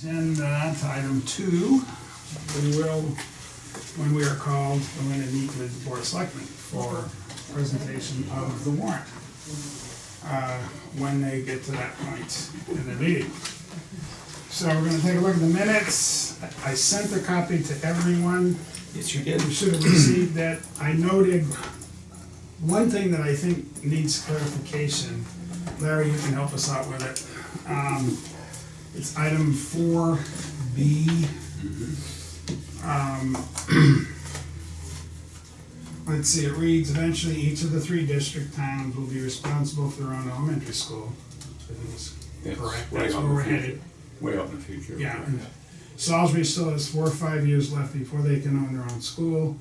And to item 2, we will, when we are called, go in and meet with the Board of Selectmen for presentation of the warrant, when they get to that point in the meeting. So we're going to take a look at the minutes. I sent a copy to everyone. Yes, you did. You should have received that. I noted one thing that I think needs clarification. Larry, you can help us out with it. It's item 4B. Let's see, it reads, eventually each of the 3 district towns will be responsible for their own elementary school. I think it's correct. That's where we're headed. Way out in the future. Yeah. Salisbury still has 4 or 5 years left before they can own their own school.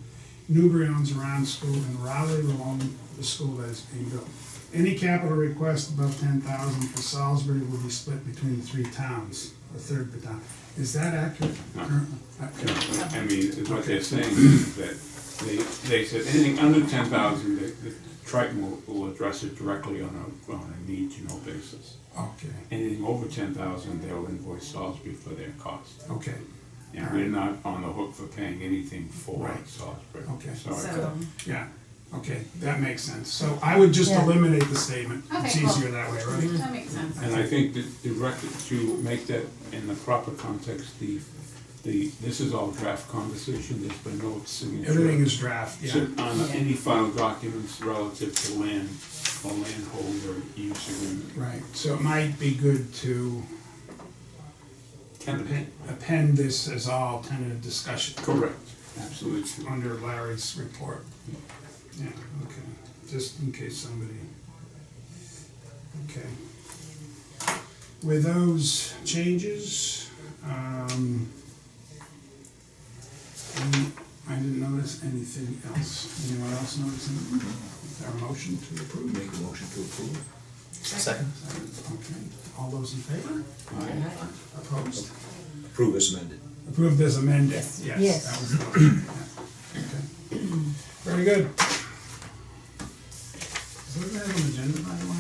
Newbury owns their own school, and Raleigh will own the school that is being built. Any capital request above $10,000 for Salisbury will be split between the 3 towns, a third per town. Is that accurate? No. I mean, what they're saying is that they said anything under 10,000, the Triton will address it directly on a need-to-know basis. Okay. Anything over 10,000, they'll invoice Salisbury for their cost. Okay. And we're not on the hook for paying anything for Right. Salisbury. Okay. So, Yeah. Okay, that makes sense. So I would just eliminate the statement. Okay, It's cool. easier that way, right? that makes sense. And I think that the record, to make that in the proper context, this is all draft conversation, there's been no signature. Everything is draft, yeah. On any final documents relative to land or landholder use agreement. Right, so it might be good to Tentative. append this as all tentative discussion. Correct, absolutely. Under Larry's report. Yeah, okay, just in case somebody, okay. With those changes, I didn't notice anything else. Anyone else notice anything? Is there a motion to approve? Make a motion to approve. Second. Okay, all those in favor? Opposed? Approve as amended. Approved as amended, yes. Yes. That was the motion, yeah. Okay. Very good. Does it have an agenda, by the way?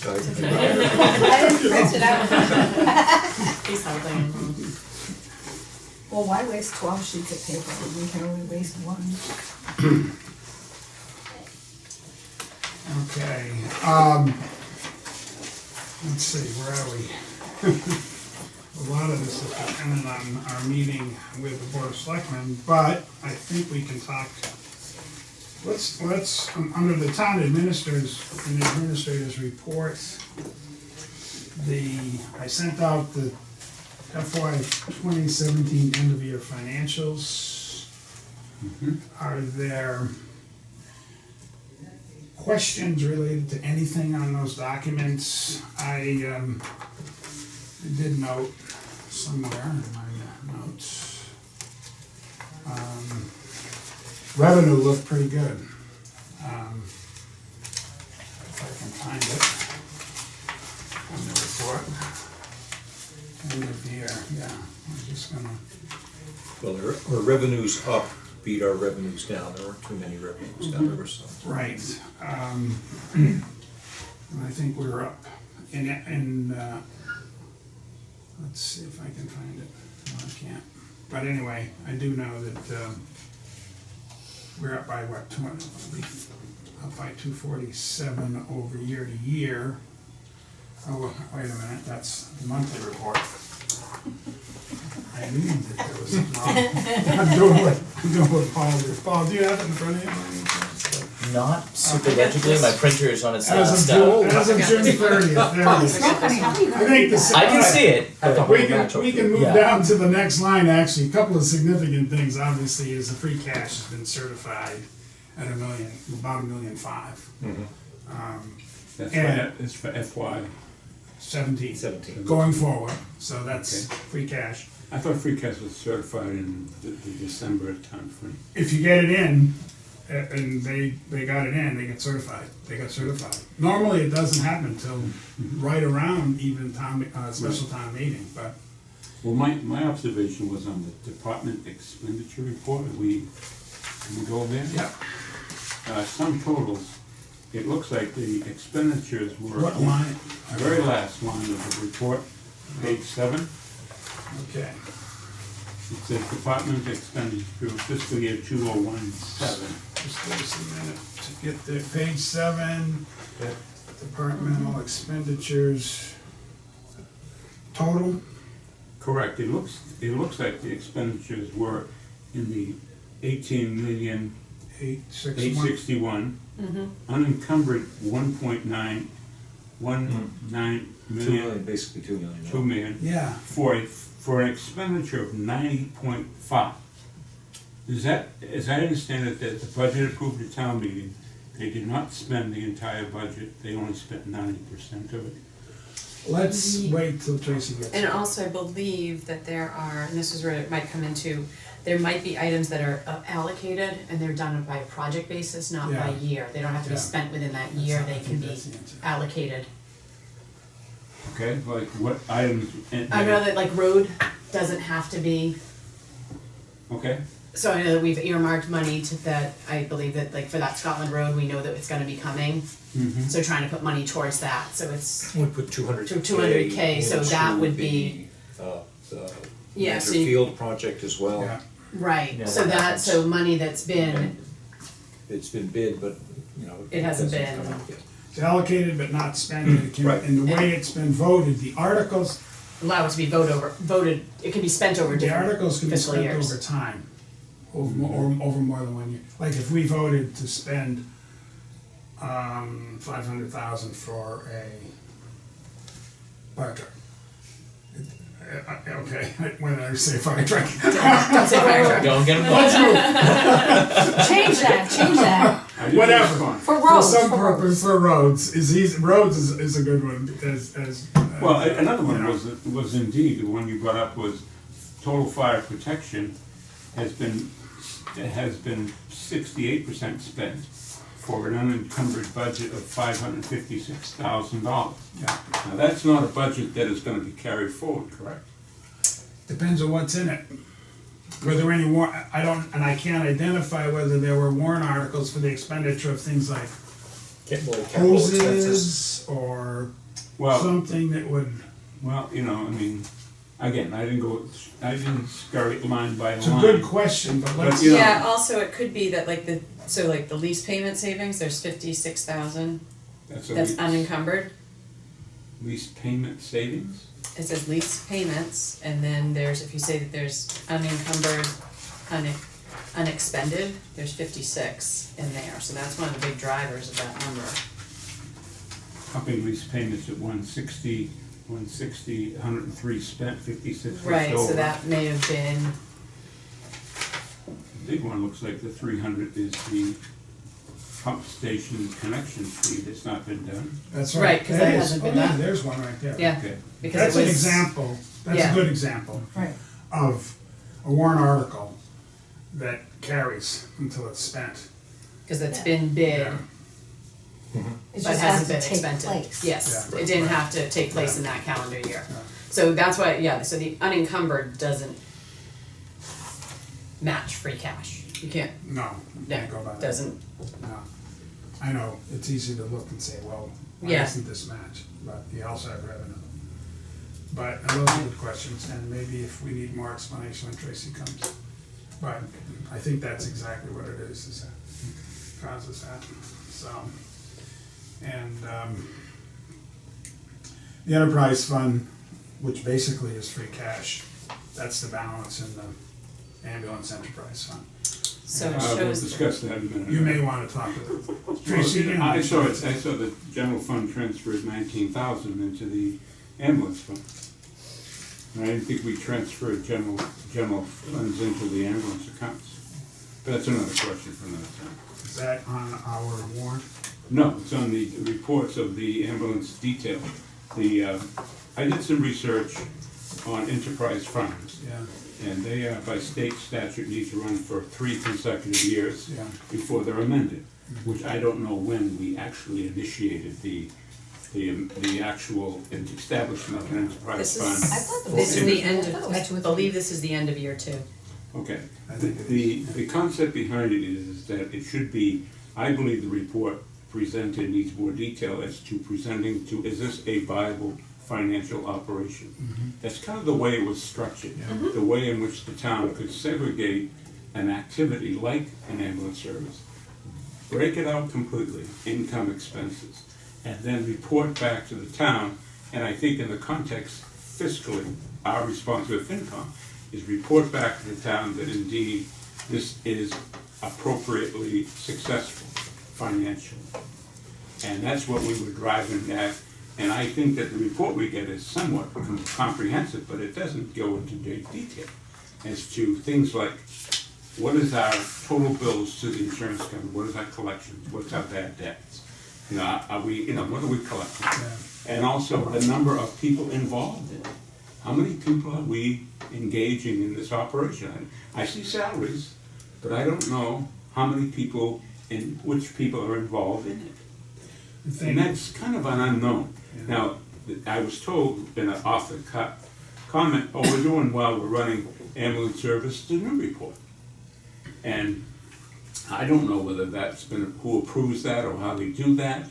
I didn't print it out. He's helping. Well, why waste 12 sheets of paper when we can only waste 1? Okay, let's see, where are we? A lot of this is dependent on our meeting with the Board of Selectmen, but I think we can talk. Let's under the town administrators and the administrators report, I sent out the FY 2017 end of year financials. Are there questions related to anything on those documents? I did note somewhere in my notes. Revenue looked pretty good. If I can find it on the report. End of year, yeah. I'm just gonna. Well, our revenues up beat our revenues down. There weren't too many revenues down. There were some. Right. And I think we're up. Let's see if I can find it. No, I can't. But anyway, I do know that we're up by what, up by 247 over year to year. Oh, wait a minute, that's the monthly report. I knew that there was something wrong. I'm doing what Paul did. Paul, do you have it in front of you? Not super legibly. My printer is on its As last of June 30th, there it is. Funny, how do you I think the. I can see it. We can move Yeah. down to the next line, actually. A couple of significant things, obviously, is the free cash has been certified at about $1.5 million. That's for FY. 17 going forward, so that's Okay. free cash. I thought free cash was certified in the December timeframe. If you get it in, and they got it in, they get certified. They got certified. Normally, it doesn't happen until right around even special town meeting, but. Well, my observation was on the department expenditure report. Can we go there? Yeah. Some totals. It looks like the expenditures were. What line? Very last line of the report, page 7. Okay. It says department expenditure fiscal year 2017. Just give us a minute to get there. Page 7, departmental expenditures. Total, Correct, it looks like the expenditures were in the 18,861,000, 861. unencumbered 1.919 2 million, million, basically 2 million. 2 million, Yeah, for an expenditure of 90.5. Is that, as I understand it, that the budget approved at town meeting, they did not spend the entire budget, they only spent 90% of it. let's wait till Tracy gets And here. also I believe that there are, and this is where it might come into, there might be items that are allocated and they're done by a project basis, not by Yeah. year. They don't have to be Yeah. spent within that That's year, not- I they think can be that's the answer. allocated. Okay, like what items? I know that like road doesn't have to be, Okay, so I know that we've earmarked money to that, I believe that like for that Scotland Road, we know that it's gonna be coming. mhm. So trying to put money towards that, so it's, We put 200K. 200K, so that would be- The yeah, Manor so you- Field project as well. Yeah, right, Yeah, so that that, happens. so money that's been, It's been bid, but, you know. It hasn't doesn't been. come out yet. it's allocated but not spent, and it can, Right. and the way it's been voted, the articles, allow it to be voted, it can be spent over the different articles can be fiscal spent years. over time. Over more than 1 year. Like if we voted to spend, 500,000 for a fire truck. Okay, when I say fire truck. Don't say fire truck. Don't get involved. Change that, I didn't Whatever. respond. for For roads, some for purpose, roads. for roads, roads is a good one, as. Well, another you one know. was indeed, the one you brought up was total fire protection has been 68% spent for an unencumbered budget of $556,000. Yeah. Now, that's not a budget that is gonna be carried forward, correct? Depends on what's in it. Whether any I can't identify whether there were warrant articles for the expenditure of things like More capital expenses. hoses or Well, something that would, well, I mean, again, I didn't scurry it line by it's a line. good question, but let's. you know- Yeah, also it could be that like the lease payment savings, there's 56,000 That's that's unencumbered. lease payment savings? It says lease payments, and then there's, if you say that there's unencumbered, unexpended, there's 56 in there, so that's one of the big drivers of that number. Pumping lease payments at 160, 103 spent, 56 left Right, over. so that may have been, The big one looks like the 300 is the pump station connection fee that's not been done. That's Right, right. 'cause that is. hasn't been Oh, yeah, done. there's one right there. yeah, Okay. because That's it an was. example, that's a Yeah. good example Right. of a warrant article that carries until it's spent. Cause it's been bid, Yeah. It but just has hasn't to been take expended. place. Yes, Yeah. it didn't have to take place in that calendar year. Yeah. So that's why, yeah, so the unencumbered doesn't match free cash. You can't, No, you can't go by that. doesn't, No. I know, it's easy to look and say, well, why Yeah. doesn't this match? But you also have revenue. But those are good questions, and maybe if we need more explanation when Tracy comes. But I think that's exactly what it is that causes that, so. And, the enterprise fund, which basically is free cash, that's the balance in the ambulance enterprise fund. so it We'll shows. discuss that in a minute. You may wanna talk to Tracy again. I saw the general fund transferred 19,000 into the ambulance fund. And I didn't think we transferred general funds into the ambulance accounts. But that's another question for another time. Is that on our warrant? No, it's on the reports of the ambulance detail. I did some research on enterprise funds, Yeah, and they, by state statute, need to run for 3 consecutive years yeah. before they're amended, which I don't know when we actually initiated the actual establishment of an enterprise This is- fund. I thought the This is the end I thought it of, was I 2 or 3. believe this is the end of year 2. Okay. I think it The concept behind it is that it should be, I believe the report presented needs more detail as to presenting to, is this a viable financial operation. That's kind of the way it was structured, the way in which the town could segregate an activity like an ambulance service, break it out completely, income, expenses, and then report back to the town. And I think in the context fiscally, our response with FinCom is report back to the town that indeed this is appropriately successful financially. And that's what we were driving at. And I think that the report we get is somewhat comprehensive, but it doesn't go into great detail as to things like what is our total bills to the insurance company, what is our collections, what's our bad debts, are we, what are we collecting? And also the number of people involved in it. How many people are we engaging in this operation? I see salaries, but I don't know how many people which people are involved in it. And that's kind of an unknown. Now, I was told in an off-the-cut comment, oh, we're doing well, we're running ambulance service to Newburyport. And I don't know whether that's been, who approves that or how they do that.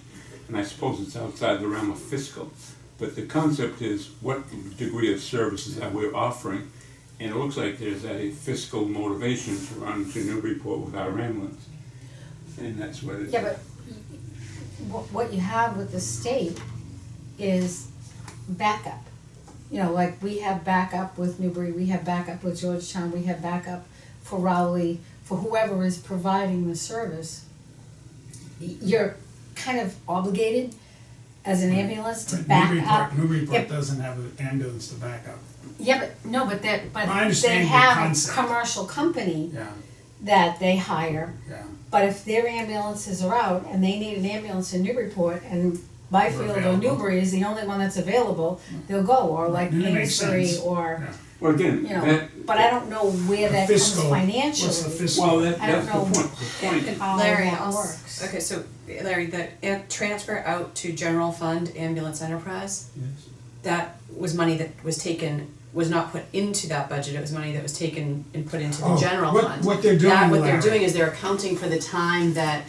And I suppose it's outside the realm of fiscal. But the concept is what degree of services that we're offering. And it looks like there's a fiscal motivation to run to Newburyport with our ambulance. And that's what it is. Yeah, but what you have with the state is backup. Like we have backup with Newbury, we have backup with Georgetown, we have backup for Rowley, for whoever is providing the service. You're kind of obligated as an ambulance to back up. Newburyport doesn't have an ambulance to back up. Yeah, but I they understand the have a concept. commercial company Yeah, that they hire. yeah. But if their ambulances are out and they need an ambulance in Newburyport and Byfield or Available. Newbury is the only one that's available, they'll go, or like And it makes Newbury sense. or, Yeah. Well, again, but I don't know where that comes Fiscal. financially. What's the fiscal? well, I don't that's the know. point. The point. And How Larry, that also, works. okay, so Larry, the transfer out to general fund ambulance enterprise, Yes. that was money that was not put into that budget, it was money that was taken and put into the Oh, general what- fund. what they're doing, What they're Larry. doing is they're accounting for the time that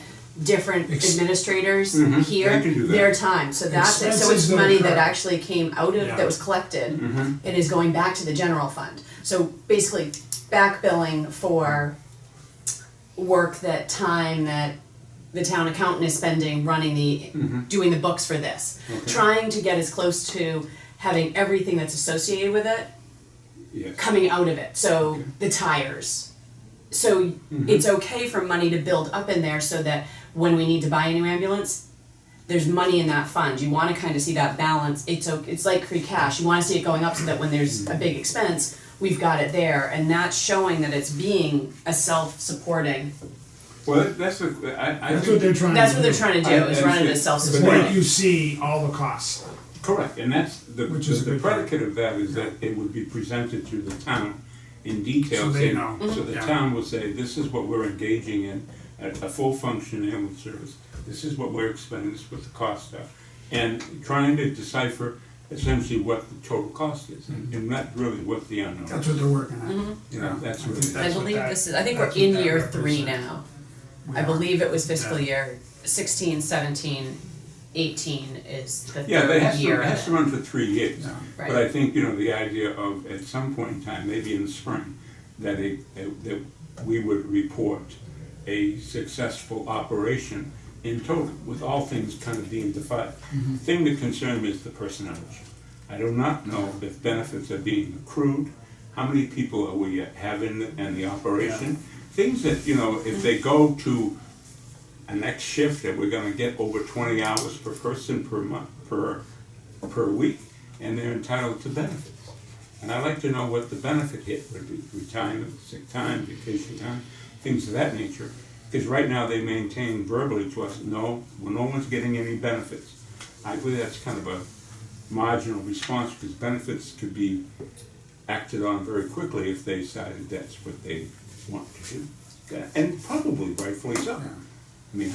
different administrators Mhm, here, they can do that. their time, so that's it, so Expenses it's that money occur. that actually came out of, Yeah. that was collected, Mhm. and is going back to the general fund. So basically, back billing for work time that the town accountant is spending running doing the books for this. Okay. Trying to get as close to having everything that's associated with it Yes. coming out of it, so the tires. So it's okay for money to build up in there so that when we need to buy a new ambulance, there's money in that fund. You wanna kinda see that balance, it's like free cash, you wanna see it going up so that when there's a big expense, we've got it there, and that's showing that it's being a self-supporting. Well, that's I That's think what they're trying to do. That's what they're trying to do, is run it as It's self-supporting. like you see all the costs. correct, and that's Which is a the good predicate of that is that it would be presented to the town in detail. So they saying- know. So the Yeah. town will say, this is what we're engaging in, a full function ambulance service. This is what we're expending, this is what the costs are. And trying to decipher essentially what the total cost is, and not really what the unknown That's is. what they're working on. That's I what think it is. I that's what believe that- I think we're that's what in that year 3 represents. now. We I are. believe it was fiscal Yeah. year 16, 17, 18 is the Yeah, third it has year to, of it has to it. run for 3 years. Yeah. Right. But I think, the idea of, at some point in time, maybe in the spring, that that we would report a successful operation in total, with all things kind of being defined. Mm-hmm. Thing that concerns me is the personnel issue. I do not know if benefits are being accrued, how many people are we having in the operation. Things that, if they go to a next shift, that we're gonna get over 20 hours per person per month, per week, and they're entitled to benefits. And I'd like to know what the benefit hit would be, retirement, sick time, vacation time, things of that nature. Because right now they maintain verbally to us, no one's getting any benefits. I believe that's kind of a marginal response, because benefits could be acted on very quickly if they decided that's what they want to do. And probably rightfully so. I mean,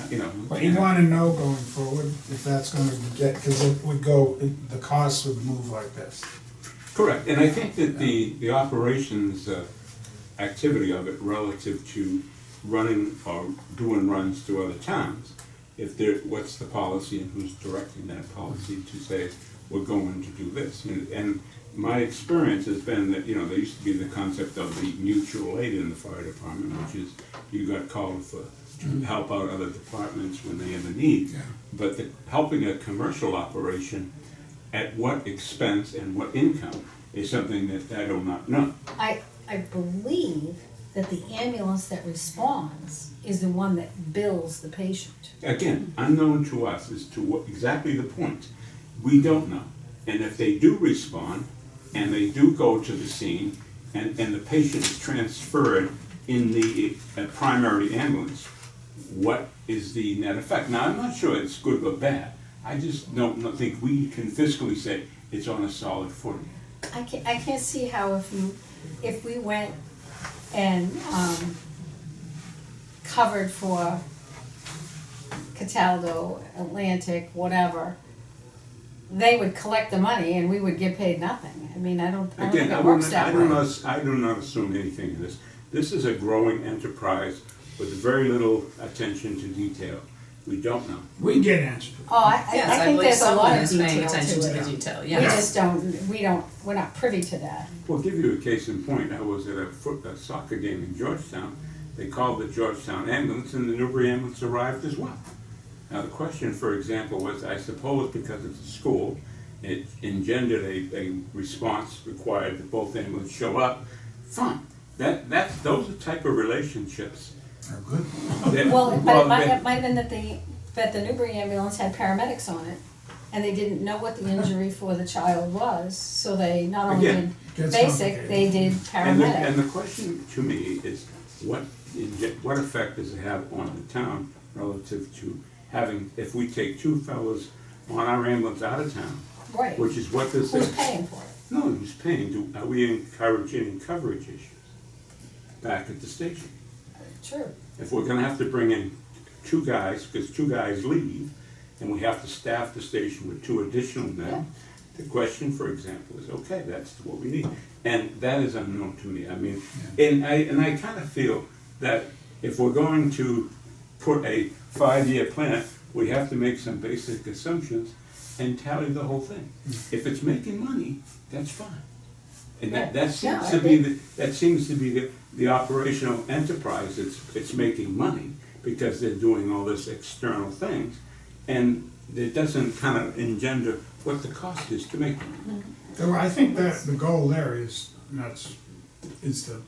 But you wanna know going forward if that's gonna cause it would the costs would move like this. correct, and I think that the operations activity of it relative to running or doing runs to other towns, what's the policy and who's directing that policy to say, we're going to do this. And my experience has been that, there used to be the concept of the mutual aid in the fire department, which is you got called to help out other departments when they have a need. Yeah. But helping a commercial operation at what expense and what income is something that I do not know. I believe that the ambulance that responds is the one that bills the patient. Again, unknown to us as to what exactly the point. We don't know. And if they do respond, and they do go to the scene, and the patient is transferred in the primary ambulance, what is the net effect? Now, I'm not sure it's good or bad. I just don't think we can fiscally say it's on a solid footing. I can't see how if we went and covered for Cataldo, Atlantic, whatever, they would collect the money and we would get paid nothing. I mean, I don't think it works that way. I do not assume anything in this. This is a growing enterprise with very little attention to detail. We don't know. We can get answers. Oh, I Yes, I think believe there's a someone lot of is paying detail attention to to the it. detail, We yeah. just we're not privy to that. Well, give you a case in point. I was at a soccer game in Georgetown. They called the Georgetown ambulance, and the Newbury ambulance arrived as well. Now, the question, for example, was, I suppose because it's a school, it engendered a response required that both ambulances show up. Fine. Those are type of relationships. Are good. Well, but it might have been that the Newbury ambulance had paramedics on it, and they didn't know what the injury for the child was, so they not only Again, did gets basic, complicated. they did And paramedic. the question to me is, what effect does it have on the town relative to having, if we take two fellows on our ambulance out of town, Right. which is what this Who's is. paying for it? No, who's paying? Are we encouraging coverage issues back at the station? True. If we're gonna have to bring in two guys, because two guys leave, and we have to staff the station with two additional men, the question, for example, is, okay, that's what we need. And that is unknown to me. I mean, and I kind of feel that if we're going to put a 5-year plan, we have to make some basic assumptions and tally the whole thing. If it's making money, that's fine. And that seems to be the operational enterprise. It's making money because they're doing all this external things, and it doesn't kind of engender what the cost is to make money. So I think that the goal there is to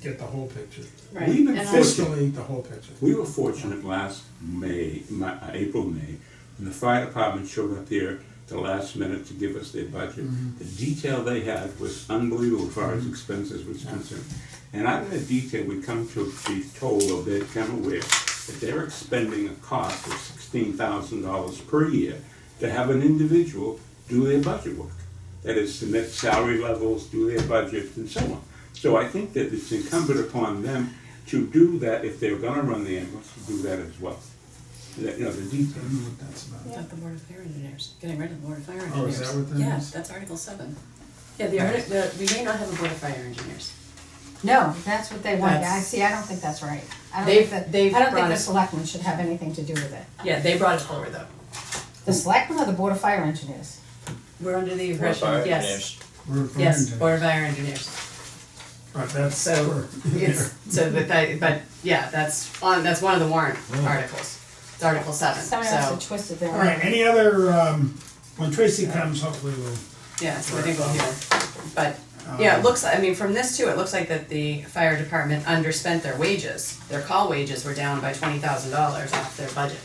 get the whole picture. Right. We've been And Fiscally, the whole picture. We were fortunate last April, May, when the fire department showed up here the last minute to give us their budget. The detail they had was unbelievable as far as expenses was concerned. And out of that detail, we come to be told, or they're kind of aware, that they're expending a cost of $16,000 per year to have an individual do their budget work. That is, submit salary levels, do their budget, and so on. So I think that it's incumbent upon them to do that if they're gonna run the ambulance, to do that as well. The I detail. don't know what that's about. Is that the Board of Fire Engineers, getting rid of the Board of Fire Oh, Engineers. is that what that Yeah, is? that's Article 7. Yeah, we may not have a Board of Fire Engineers. No, that's what they want. That's- I don't think that's right. I don't They've- think they've I don't think brought the it- selectmen should have anything to do with it. Yeah, they brought it forward though. The selectmen or the Board of Fire Engineers? We're under the Or impression, fire yes, engineers. We're fine yes, to- Board of Fire Engineers. But that's, So but yeah, that's one of the warrant articles. It's Article 7, Somebody else so, had twisted their. all right, any other, when Tracy comes, hopefully we'll. yeah, so I think we'll hear. But, yeah, it looks, I mean, from this too, it looks like that the fire department underspent their wages. Their call wages were down by $20,000 off their budget.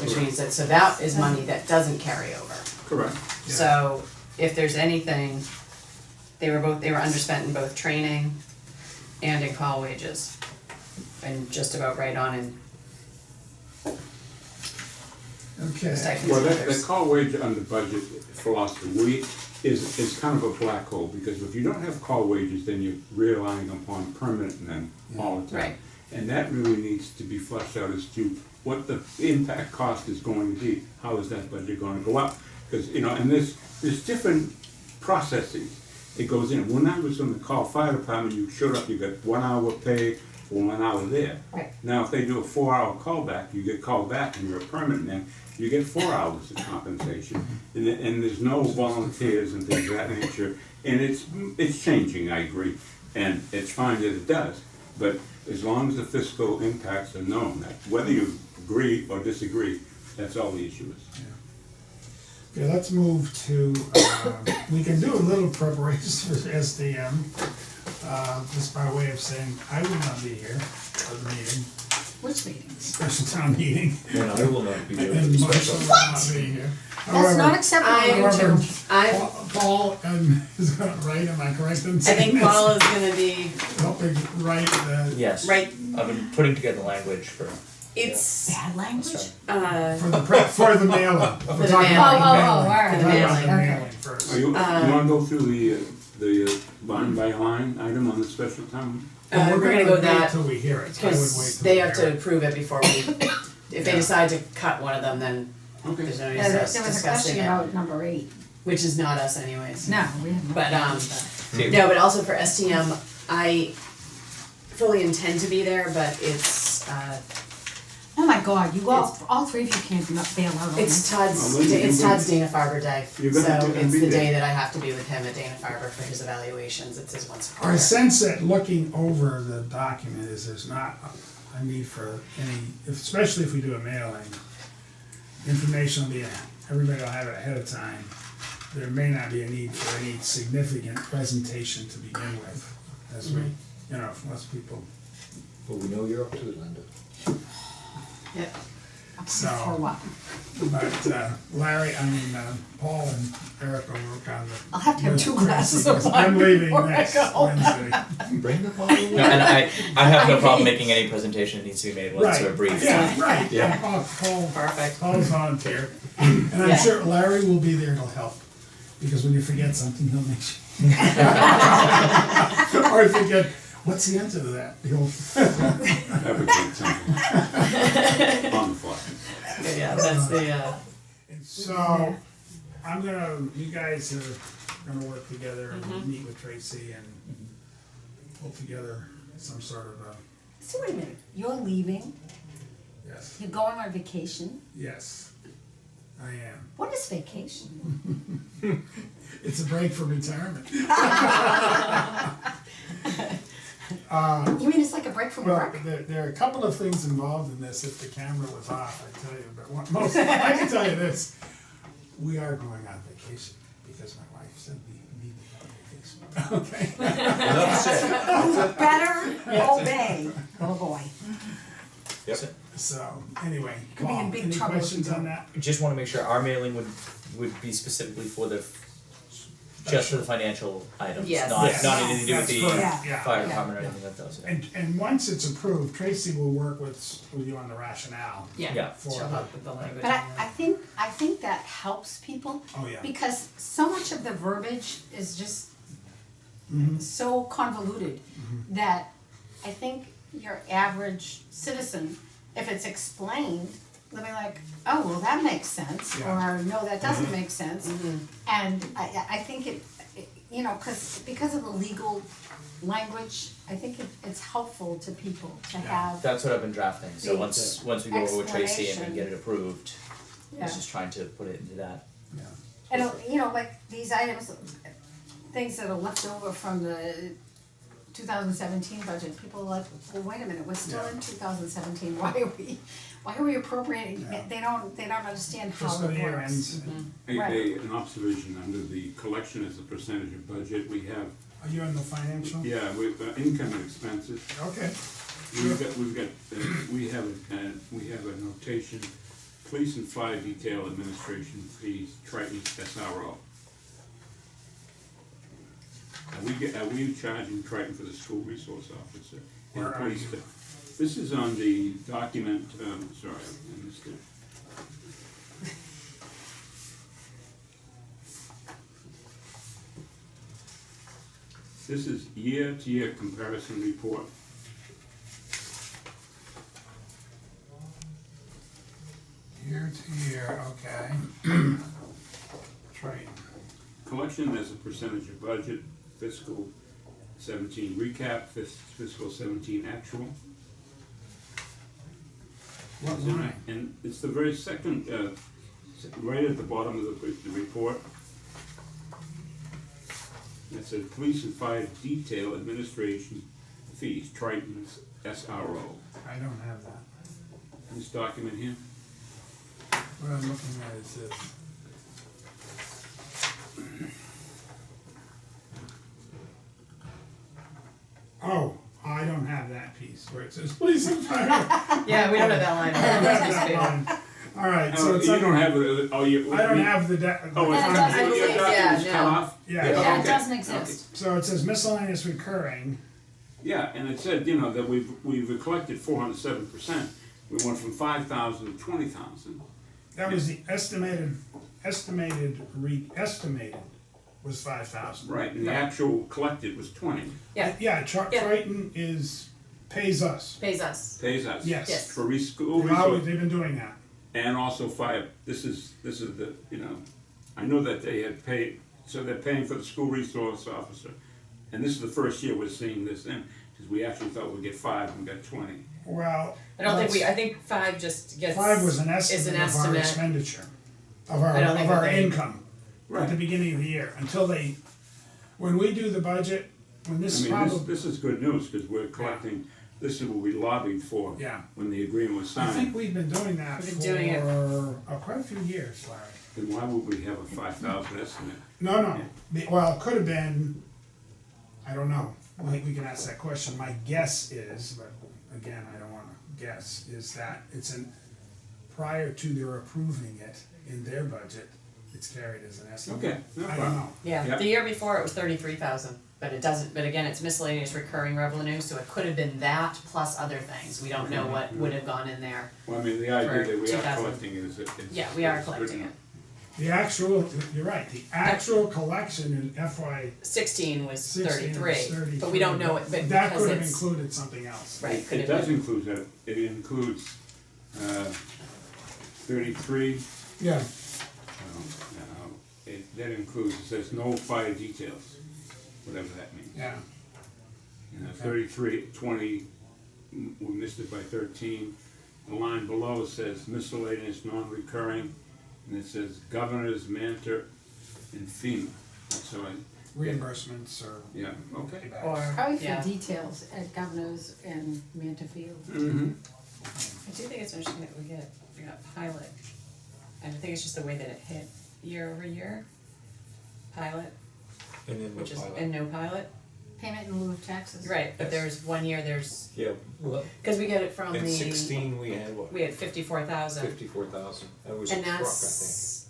Which means that, so that is money that doesn't carry over. Correct. Yeah. So if there's anything, they were underspent in both training and in call wages. And just about right on in Okay. stipends Well, and that others. call wage under budget philosophy is kind of a black hole, because if you don't have call wages, then you're relying upon permanent men all the time. Right. And that really needs to be fleshed out as to what the impact cost is going to be. How is that budget going to go up? Because, and there's different processes it goes in. When I was on the call fire department, you showed up, you got 1 hour pay, for 1 hour there. Right. Now, if they do a 4-hour callback, you get called back and you're a permanent man, you get 4 hours of compensation. And there's no volunteers and things of that nature. And it's changing, I agree. And it's fine that it does. But as long as the fiscal impacts are known, that whether you agree or disagree, that's all the issue is. Okay, let's move to, we can do a little preparations for SDM, just by way of saying, I will not be here for the meeting, Which meeting? special town meeting. And I will not be there for And the Marshall special. will not be here. That's However- not acceptable. I am However, too. I Paul is gonna write, am I correct in I saying think this? Paul is gonna be Helping write the, Yes. right. I've been putting together language for. It's Bad language? Sorry. for the mailing. We're the talking mailing. about Oh, mailing. all right. For the We're talking about mailing. the Okay. mailing first. You wanna go through the line by line item on the special town? Well, we're gonna go wait that till we hear it. I would wait because till they we have hear to it. approve it before we. If they Yeah. decide to cut one of them, then Okay. there's no use Yeah, in there us was a discussing question it, about number 8. which is not us anyways. No, we have not. But See, no, but also for STM, I fully intend to be there, but it's Oh my God, you all three of you can't bail out on it's this. Todd's Well, then it's you- Todd's Dana Farber day, You're gonna- so you're gonna it's be the there. day that I have to be with him at Dana Farber for his evaluations. It's his once a I quarter. sense that looking over the document is there's not a need for any, especially if we do a mailing, information will be, everybody will have it ahead of time. There may not be a need for any significant presentation to begin with, as we, if most people, Well, we know you're up to it, Linda. Yep. so. For what? But Paul and Eric will work on the. I'll have to have 2 glasses of because wine I'm leaving before I next go. Wednesday. Bring the bottle. No, and I have no problem making any presentation that needs to be made once we're Right, briefed. yeah, right, Yeah. Paul, Perfect. Paul's volunteer, and I'm Yeah. sure Larry will be there to help, because when you forget something, he'll make sure. Or forget, what's the answer to that? He'll, Advocate something on the fly. Yeah, that's the and so, you guys are gonna work together and meet with Tracy and pull together some sort of a, So wait a minute, you're leaving, yes, you're going on vacation. yes, I am. What is vacation? It's a break from retirement. You mean it's like a break from Well, work? there are a couple of things involved in this, if the camera was off, I tell you, but I can tell you this, we are going on vacation, because my wife said we need to go on vacation. Okay? Enough said. Better obey. Oh boy. Yep. So, anyway, Could be in Paul, big any trouble if questions you on don't. that? Just wanna make sure our mailing would be specifically for the, just for the financial items, Yes. not Yes. anything to do with That's the correct, yeah. fire Yeah. department or anything like those. Yeah. And once it's approved, Tracy will work with you on the rationale. Yeah. For She'll the- help with the language. But on I think that helps people Oh, yeah. because so much of the verbiage is just so convoluted that I think your average citizen, if it's explained, they'll be like, oh, well, that makes sense, Yeah. or no, that doesn't make sense. And I think because of the legal language, I think it's helpful to people to have, That's what I've been drafting, so The once we go over with Tracy and we explanation. get it approved, I was Yeah. just trying to put it into that. Yeah. and like these items, things that are left over from the 2017 budget, people are like, well, wait a minute, we're still Yeah. in 2017, why are we appropriating, Yeah. they don't understand how Fiscal it year works. ends. An observation under the collection as a percentage of budget, we have, Are you on the financial? with income and expenses, Okay. we have a notation, police and fire detail administration fees, Triton SRO. Are we charging Triton for the school resource officer? and Where are police you? staff? This is on the document, sorry, I missed it. This is year-to-year comparison report. Year to year, okay. Trade. Collection as a percentage of budget, fiscal 17 recap, fiscal 17 actual. What line? And it's the very second, right at the bottom of the report. It says police and fire detail administration fees, Triton's SRO. I don't have that. This document here? What I'm looking at is this. Oh, I don't have that piece where it says police and fire. Yeah, we don't have that line. I don't have that line. All right, so it's you like, don't have it, oh, you. I don't have the, Oh, it's Yeah, not, it doesn't your exist. document's Yeah, cut no. off? yeah. Yeah, it okay. doesn't exist. So it says miscellaneous recurring. Yeah, and it said, that we've collected 407%. We went from 5,000 to 20,000. That was the estimated was 5,000. Right, and the actual collected was 20. Yeah, Yeah, Yeah. Triton pays us. pays us. Pays us. Yes. Yes. For school They've resource, been doing that. and also fire. This is the, I know that they had paid, so they're paying for the school resource officer. And this is the first year we're seeing this in, because we actually thought we'd get 5 and we got 20. Well, I think 5 just gets. 5 was an is an estimate of our estimate. expenditure, of our, I don't think of our that they- income at the Right. beginning of the year, until when we do the budget, when I this mean, probably, this is good news, because we're collecting, this is what we lobbied for Yeah. when the agreement was I think signed. we've been doing that We've been for doing it. quite a few years, Larry. Then why would we have a 5,000 estimate? No, well, it could have been, I don't know, we can ask that question. My guess is, but again, I don't wanna guess, is that prior to their approving it in their budget, it's carried as an estimate. Okay, no I don't problem. know. Yeah, Yep. the year before it was 33,000, but it doesn't, but again, it's miscellaneous recurring revenue, so it could have been that plus other things. We don't know what would have gone in there. Well, I mean, the idea For that we are 2000. collecting is, Yeah, we are is good collecting it. enough. The actual, you're right, the actual collection in FY 16 was 16 was 33, but we don't know it, but that because could have it's, included something else. right, could It have does been. include that, it includes, 33, Yeah, that includes, it says no fire details, whatever that means. yeah. 33, 20, we missed it by 13. The line below says miscellaneous, non-recurring, and it says governors, Mentor, and FEMA. So Reimbursements or yeah, okay. paybacks. Or, Probably for yeah. details at Governor's and Mantefield. Mm-hmm. I do think it's interesting that we got pilot, and I think it's just the way that it hit year over year. Pilot, And then which is, pilot. and no pilot, Payment in lieu of taxes. right, but Yes. there's 1 year, Yeah, well, because we get it from in the, 16, we had what, we had 54,000. 54,000, that was a And truck, I think. that's,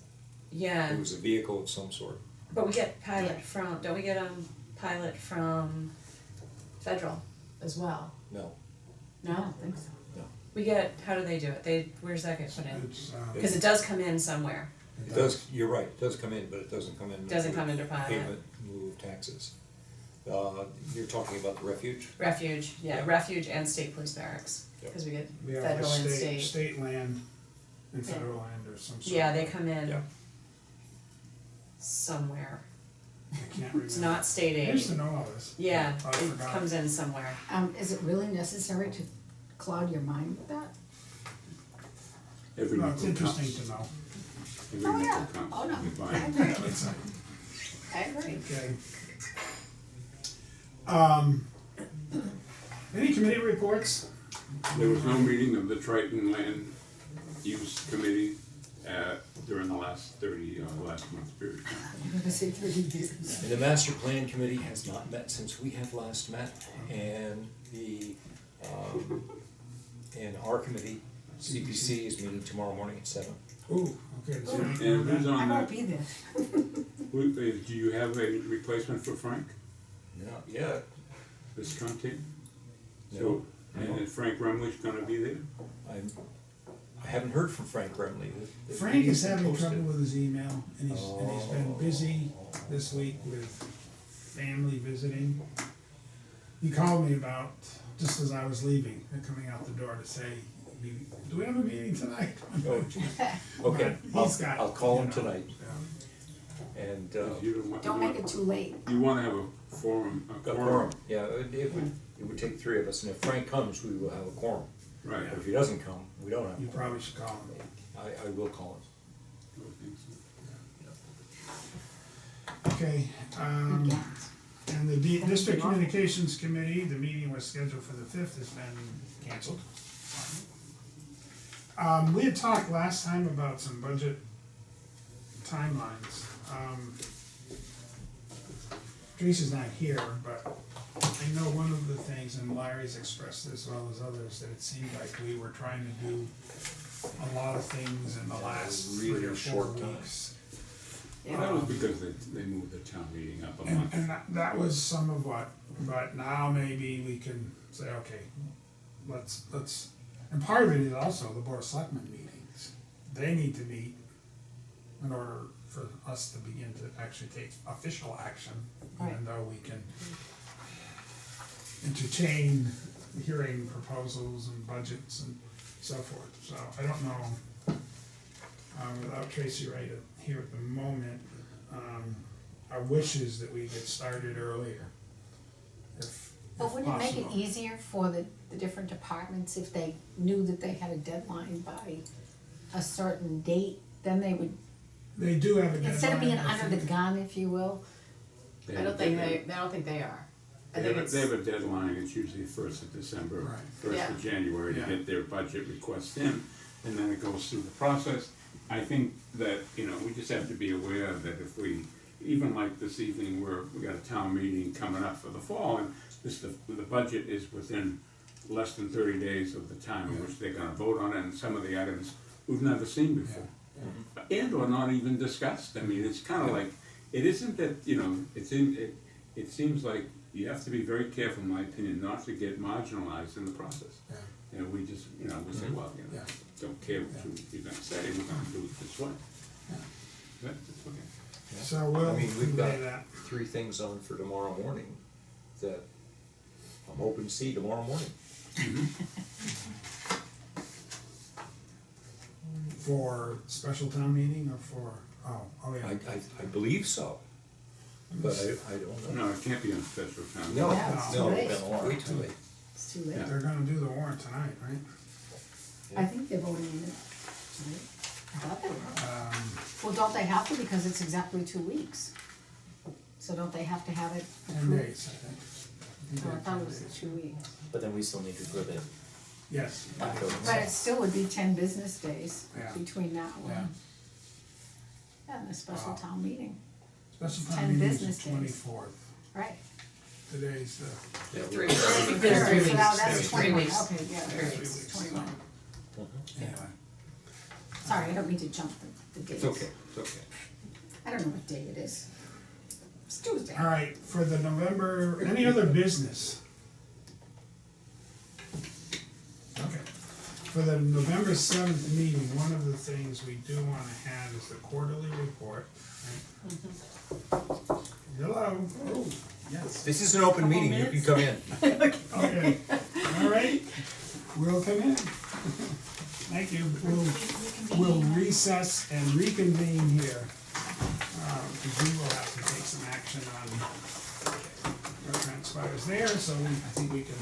yeah, It was a vehicle of some sort. but we get pilot Yeah. from, don't we get pilot from federal as well? No, I No? don't think so. We get, how do they do it? Where's that get put in? It's, Because it does come in somewhere, it does, you're right, it does come in, but it doesn't come in. doesn't with come into pilot. Payment in lieu of taxes. You're talking about the refuge? Refuge, yeah, Yeah. refuge and state police barracks, Yep. because we get we have federal and state, state. state land and Yeah. federal land or some sort. Yeah, they come in Yeah. somewhere. I can't remember. It's not state I used to aid. know all this. Yeah, I it forgot. comes in somewhere. Is it really necessary to cloud your mind with that? Every No, it's nickel interesting counts. to know. Every Oh, yeah. nickel counts. Oh, no. We buy I it. agree. It's like, I agree. okay. Any committee reports? There was no meeting of the Triton Land Use Committee during the last last month period. I'm gonna say 30 years. And the master plan committee has not met since we have last met, and and our committee, CPC, is meeting tomorrow morning at 7. Ooh, okay. so- And who's I on won't that? be there. Do you have a replacement for Frank Not yet. Visconti? No. So, and is Frank Rumley's gonna be there? I haven't heard from Frank Remley. The Frank meeting's is been having posted. trouble with his email, and he's been busy this week with family visiting. He called me about, just as I was leaving, coming out the door to say, do we have a meeting tonight? Oh, geez. Okay, But he's I'll call him you know, tonight, yeah. and, You Don't make it too late. You wanna have a Forum, a A quorum. quorum, yeah, it would take three of us, and if Frank comes, we will have a quorum. Right. But if he doesn't come, we don't have a You quorum. probably should call him. I will call him. I would think so. Okay, and the District Communications Committee, the meeting was scheduled for the 5th, has been canceled. We had talked last time about some budget timelines. Teresa's not here, but I know one of the things, and Larry's expressed this as well as others, that it seemed like we were trying to do a lot of things in the last really 3 or 4 short time. weeks. Well, that was because they moved the town meeting up a And, month. and that was some of what, but now maybe we can say, okay, let's, and part of it is also the Board of Selectmen meetings. They need to meet in order for us to begin to actually take official action, even Right. though we can entertain hearing proposals and budgets and so forth. So I don't know, without Tracy right here at the moment, our wish is that we get started earlier. If But wouldn't it make it possible. easier for the different departments if they knew that they had a deadline by a certain date? Then they would, They do have a deadline. instead of being I under the think. gun, if you will. They I have don't a think deadline. I don't think they are. I They think have, it's, they have a deadline, it's usually 1st of December, Right. 1st of January to Yeah. get their budget request in, and then it goes through the process. I think that, we just have to be aware that if we, even like this evening where we got a town meeting coming up for the fall, and the budget is within less than 30 days of the time in which they're gonna vote on it, and some of the items we've never seen before. And or not even discussed. I mean, it's kinda like, it isn't that, it seems like you have to be very careful, in my opinion, not to get marginalized in the process. Yeah. We just, we say, well, Yeah. don't care what you're gonna say, we're gonna do it this way. Yeah. That's okay. So we'll I mean, we've convey got that. 3 things on for tomorrow morning that I'm hoping to see tomorrow morning. For special town meeting or for, oh yeah. I believe so, but I don't know. No, it can't be on special town. No, Yeah, it's too no, late. it's way too late. It's too late. They're gonna do the warrant tonight, right? I think they're voting in it. Right? I thought they were. Well, don't they have to, because it's exactly 2 weeks? So don't they have to have it 10 approved? days, I think. Oh, I thought it was 10 2 weeks. But then we still need to put it. Yes. But it still would be 10 business days Yeah. between now Yeah. and the special Wow. town meeting. Special 10 town meeting is business the days. 24th. Right. Today's the, Yeah, 3 we- weeks. So It's 3 weeks. now that's It's 21. 3 weeks. Okay, yeah, 3 right, weeks. it's 21. Anyway. Sorry, I don't mean to jump the dates. It's okay, it's okay. I don't know what day it is. It's Tuesday. All right, for the November, any other business? Okay. For the November 7th meeting, one of the things we do want to have is the quarterly report. Right? Hello, oh, yes, This is an open meeting, you can come in. okay, all right, we'll come in. Thank you, we'll recess and reconvene here, because we will have to take some action on what transpires there, so I think we can